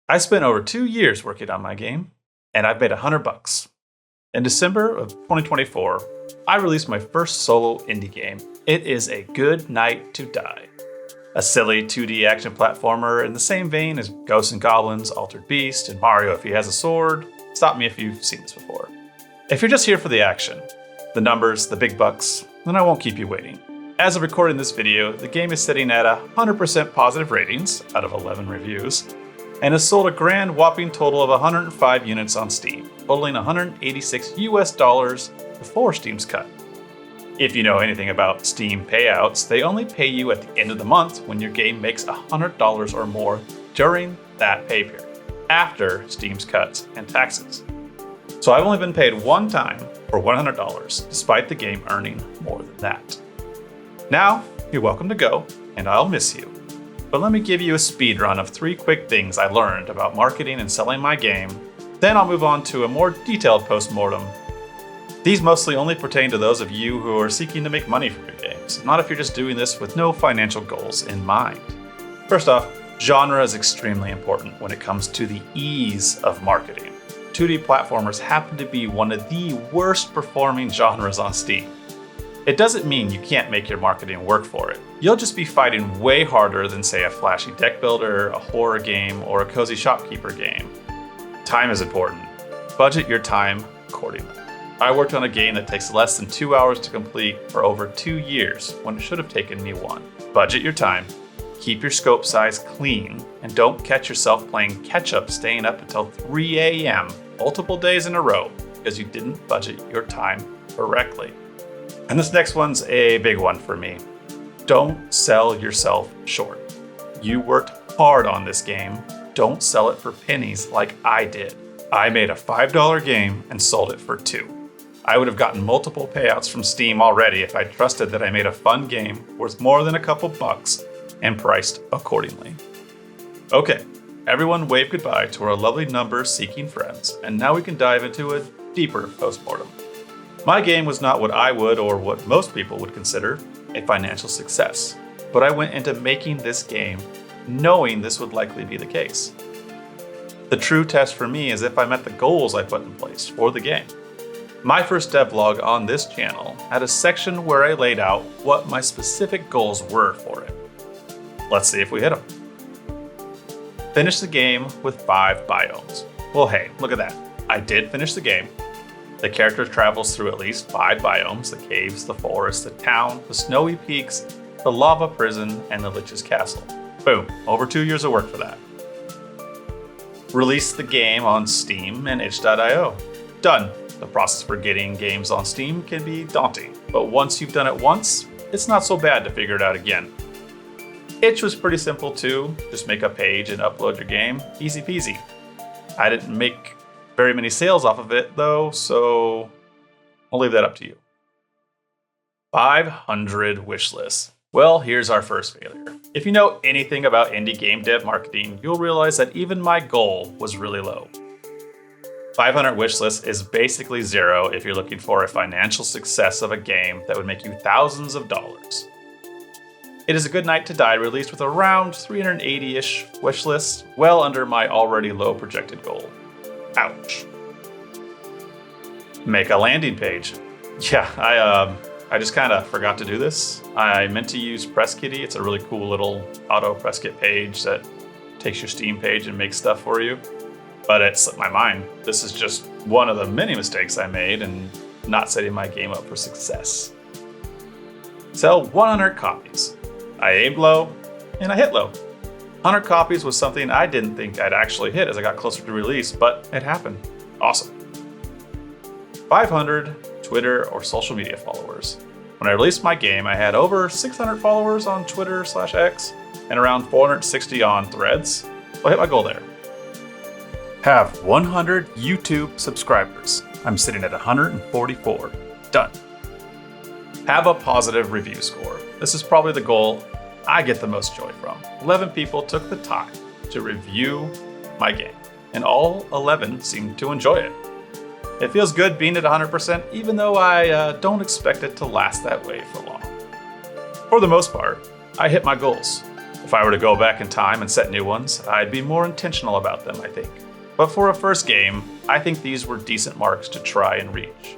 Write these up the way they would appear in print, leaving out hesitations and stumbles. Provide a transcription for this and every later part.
I spent over 2 years working on my game, and I've made $100. In December of 2024, I released my first solo indie game. It is A Good Night to Die, a silly 2D action platformer in the same vein as Ghosts and Goblins, Altered Beast, and Mario If He Has a Sword. Stop me if you've seen this before. If you're just here for the action, the numbers, the big bucks, then I won't keep you waiting. As of recording this video, the game is sitting at 100% positive ratings out of 11 reviews, and has sold a grand whopping total of 105 units on Steam, totaling $186 before Steam's cut. If you know anything about Steam payouts, they only pay you at the end of the month when your game makes $100 or more during that pay period, after Steam's cuts and taxes. So I've only been paid one time for $100, despite the game earning more than that. Now, you're welcome to go, and I'll miss you. But let me give you a speed run of 3 quick things I learned about marketing and selling my game. Then I'll move on to a more detailed post-mortem. These mostly only pertain to those of you who are seeking to make money from your games, not if you're just doing this with no financial goals in mind. First off, genre is extremely important when it comes to the ease of marketing. 2D platformers happen to be one of the worst performing genres on Steam. It doesn't mean you can't make your marketing work for it. You'll just be fighting way harder than, say, a flashy deck builder, a horror game, or a cozy shopkeeper game. Time is important. Budget your time accordingly. I worked on a game that takes less than 2 hours to complete for over 2 years when it should have taken me 1. Budget your time, keep your scope size clean, and don't catch yourself playing catch-up staying up until 3 a.m. multiple days in a row because you didn't budget your time correctly. And this next one's a big one for me. Don't sell yourself short. You worked hard on this game. Don't sell it for pennies like I did. I made a $5 game and sold it for $2. I would have gotten multiple payouts from Steam already if I trusted that I made a fun game worth more than a couple bucks and priced accordingly. Okay, everyone wave goodbye to our lovely number-seeking friends, and now we can dive into a deeper postmortem. My game was not what I would, or what most people would consider, a financial success, but I went into making this game knowing this would likely be the case. The true test for me is if I met the goals I put in place for the game. My first devlog on this channel had a section where I laid out what my specific goals were for it. Let's see if we hit them. Finish the game with 5 biomes. Well, hey, look at that. I did finish the game. The character travels through at least 5 biomes: the caves, the forest, the town, the snowy peaks, the lava prison, and the Lich's castle. Boom, over 2 years of work for that. Release the game on Steam and itch.io. Done. The process for getting games on Steam can be daunting, but once you've done it once, it's not so bad to figure it out again. Itch was pretty simple too. Just make a page and upload your game. Easy peasy. I didn't make very many sales off of it though, so I'll leave that up to you. 500 wish lists. Well, here's our first failure. If you know anything about indie game dev marketing, you'll realize that even my goal was really low. 500 wish lists is basically zero if you're looking for a financial success of a game that would make you thousands of dollars. It is A Good Night to Die released with around 380-ish wish lists, well under my already low projected goal. Ouch. Make a landing page. Yeah, I just kind of forgot to do this. I meant to use PressKitty. It's a really cool little auto press kit page that takes your Steam page and makes stuff for you. But it slipped my mind. This is just one of the many mistakes I made in not setting my game up for success. Sell 100 copies. I aimed low and I hit low. 100 copies was something I didn't think I'd actually hit as I got closer to release, but it happened. Awesome. 500 Twitter or social media followers. When I released my game, I had over 600 followers on Twitter/X and around 460 on Threads, so I hit my goal there. Have 100 YouTube subscribers. I'm sitting at 144. Done. Have a positive review score. This is probably the goal I get the most joy from. 11 people took the time to review my game, and all 11 seemed to enjoy it. It feels good being at 100%, even though I don't expect it to last that way for long. For the most part, I hit my goals. If I were to go back in time and set new ones, I'd be more intentional about them, I think. But for a first game, I think these were decent marks to try and reach.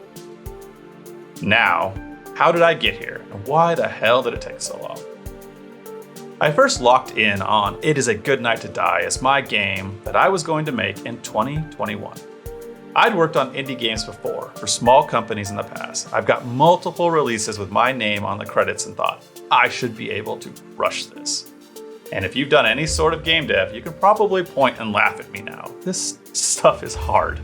Now, how did I get here, and why the hell did it take so long? I first locked in on It Is a Good Night to Die as my game that I was going to make in 2021. I'd worked on indie games before for small companies in the past. I've got multiple releases with my name on the credits and thought, I should be able to crush this. And if you've done any sort of game dev, you can probably point and laugh at me now. This stuff is hard.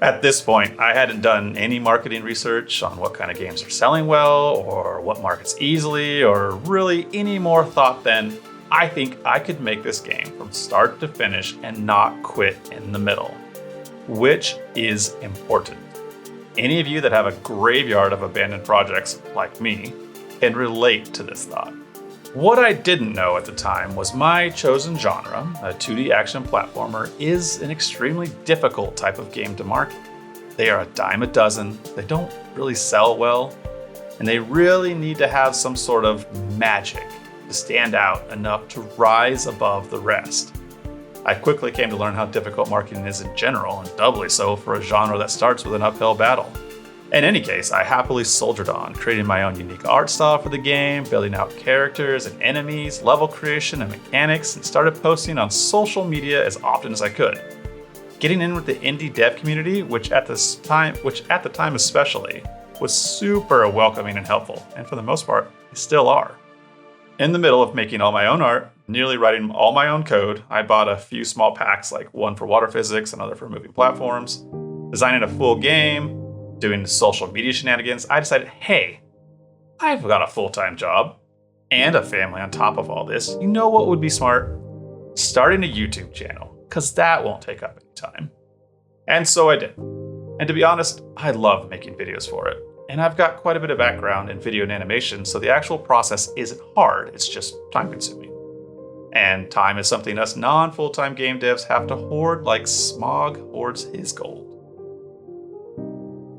At this point, I hadn't done any marketing research on what kind of games are selling well, or what markets easily, or really any more thought than, I think I could make this game from start to finish and not quit in the middle. Which is important. Any of you that have a graveyard of abandoned projects like me can relate to this thought. What I didn't know at the time was my chosen genre, a 2D action platformer, is an extremely difficult type of game to market. They are a dime a dozen, they don't really sell well, and they really need to have some sort of magic to stand out enough to rise above the rest. I quickly came to learn how difficult marketing is in general, and doubly so for a genre that starts with an uphill battle. In any case, I happily soldiered on, creating my own unique art style for the game, building out characters and enemies, level creation and mechanics, and started posting on social media as often as I could. Getting in with the indie dev community, which at the time especially, was super welcoming and helpful, and for the most part, they still are. In the middle of making all my own art, nearly writing all my own code, I bought a few small packs, like one for water physics, another for moving platforms, designing a full game, doing the social media shenanigans. I decided, hey, I've got a full-time job and a family on top of all this. You know what would be smart? Starting a YouTube channel, because that won't take up any time. And so I did. And to be honest, I love making videos for it. And I've got quite a bit of background in video and animation, so the actual process isn't hard, it's just time-consuming. And time is something us non-full-time game devs have to hoard like Smog hoards his gold.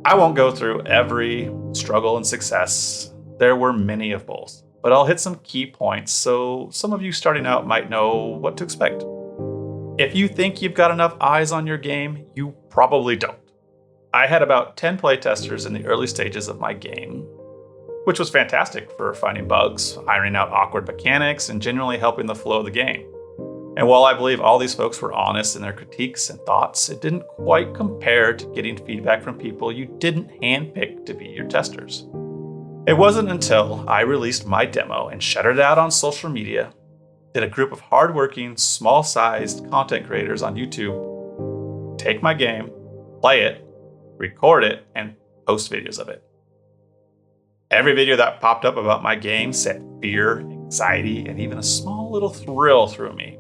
I won't go through every struggle and success. There were many of both, but I'll hit some key points so some of you starting out might know what to expect. If you think you've got enough eyes on your game, you probably don't. I had about 10 playtesters in the early stages of my game, which was fantastic for finding bugs, ironing out awkward mechanics, and genuinely helping the flow of the game. And while I believe all these folks were honest in their critiques and thoughts, it didn't quite compare to getting feedback from people you didn't handpick to be your testers. It wasn't until I released my demo and shouted it out on social media that a group of hardworking, small-sized content creators on YouTube take my game, play it, record it, and post videos of it. Every video that popped up about my game sent fear, anxiety, and even a small little thrill through me.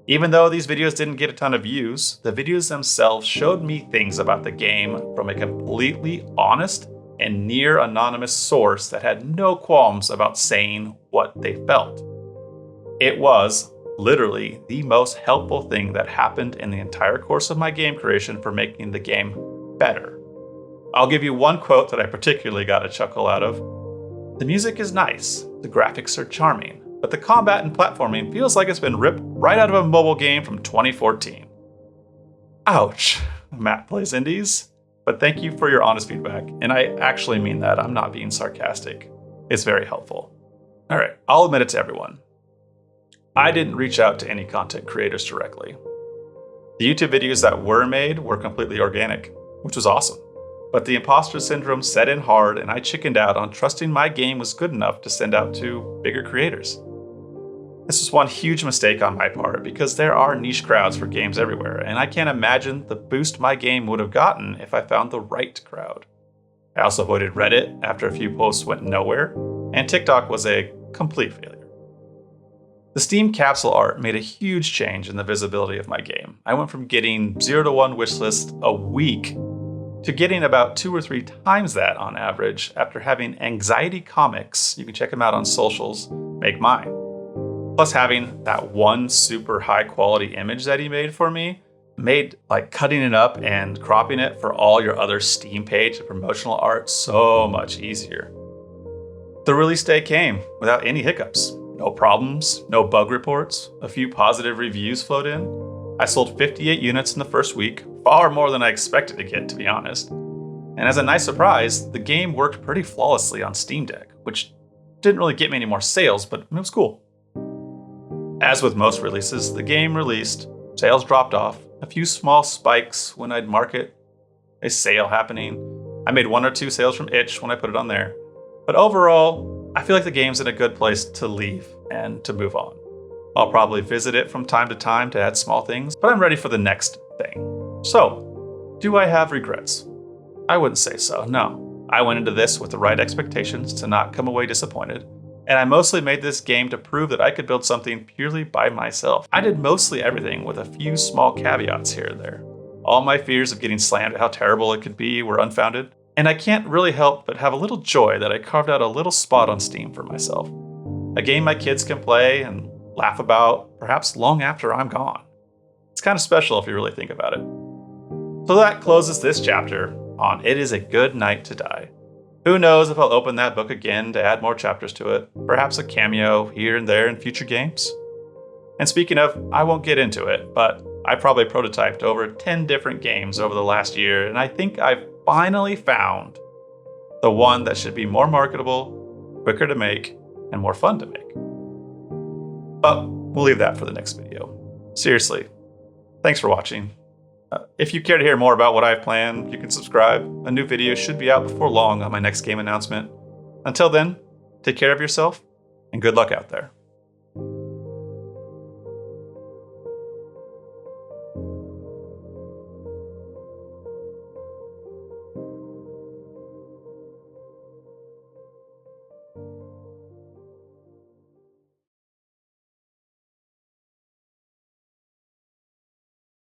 Even though these videos didn't get a ton of views, the videos themselves showed me things about the game from a completely honest and near anonymous source that had no qualms about saying what they felt. It was literally the most helpful thing that happened in the entire course of my game creation for making the game better. I'll give you one quote that I particularly got a chuckle out of. The music is nice, the graphics are charming, but the combat and platforming feels like it's been ripped right out of a mobile game from 2014. Ouch, Matt plays indies. But thank you for your honest feedback, and I actually mean that. I'm not being sarcastic. It's very helpful. All right, I'll admit it to everyone. I didn't reach out to any content creators directly. The YouTube videos that were made were completely organic, which was awesome. But the imposter syndrome set in hard, and I chickened out on trusting my game was good enough to send out to bigger creators. This was one huge mistake on my part because there are niche crowds for games everywhere, and I can't imagine the boost my game would have gotten if I found the right crowd. I also avoided Reddit after a few posts went nowhere, and TikTok was a complete failure. The Steam capsule art made a huge change in the visibility of my game. I went from getting 0 to 1 wishlist a week to getting about 2 or 3 times that on average after having Anxiety Comics, you can check them out on socials, make mine. Plus having that one super high quality image that he made for me made like cutting it up and cropping it for all your other Steam page and promotional art so much easier. The release day came without any hiccups. No problems, no bug reports, a few positive reviews flowed in. I sold 58 units in the first week, far more than I expected to get, to be honest. And as a nice surprise, the game worked pretty flawlessly on Steam Deck, which didn't really get me any more sales, but it was cool. As with most releases, the game released, sales dropped off, a few small spikes when I'd market a sale happening. I made 1 or 2 sales from Itch when I put it on there. But overall, I feel like the game's in a good place to leave and to move on. I'll probably visit it from time to time to add small things, but I'm ready for the next thing. So, do I have regrets? I wouldn't say so, no. I went into this with the right expectations to not come away disappointed, and I mostly made this game to prove that I could build something purely by myself. I did mostly everything with a few small caveats here and there. All my fears of getting slammed at how terrible it could be were unfounded, and I can't really help but have a little joy that I carved out a little spot on Steam for myself. A game my kids can play and laugh about, perhaps long after I'm gone. It's kind of special if you really think about it. So that closes this chapter on It Is a Good Night to Die. Who knows if I'll open that book again to add more chapters to it, perhaps a cameo here and there in future games. And speaking of, I won't get into it, but I probably prototyped over 10 different games over the last year, and I think I've finally found the one that should be more marketable, quicker to make, and more fun to make. But we'll leave that for the next video. Seriously, thanks for watching. If you care to hear more about what I've planned, you can subscribe. A new video should be out before long on my next game announcement. Until then, take care of yourself, and good luck out there.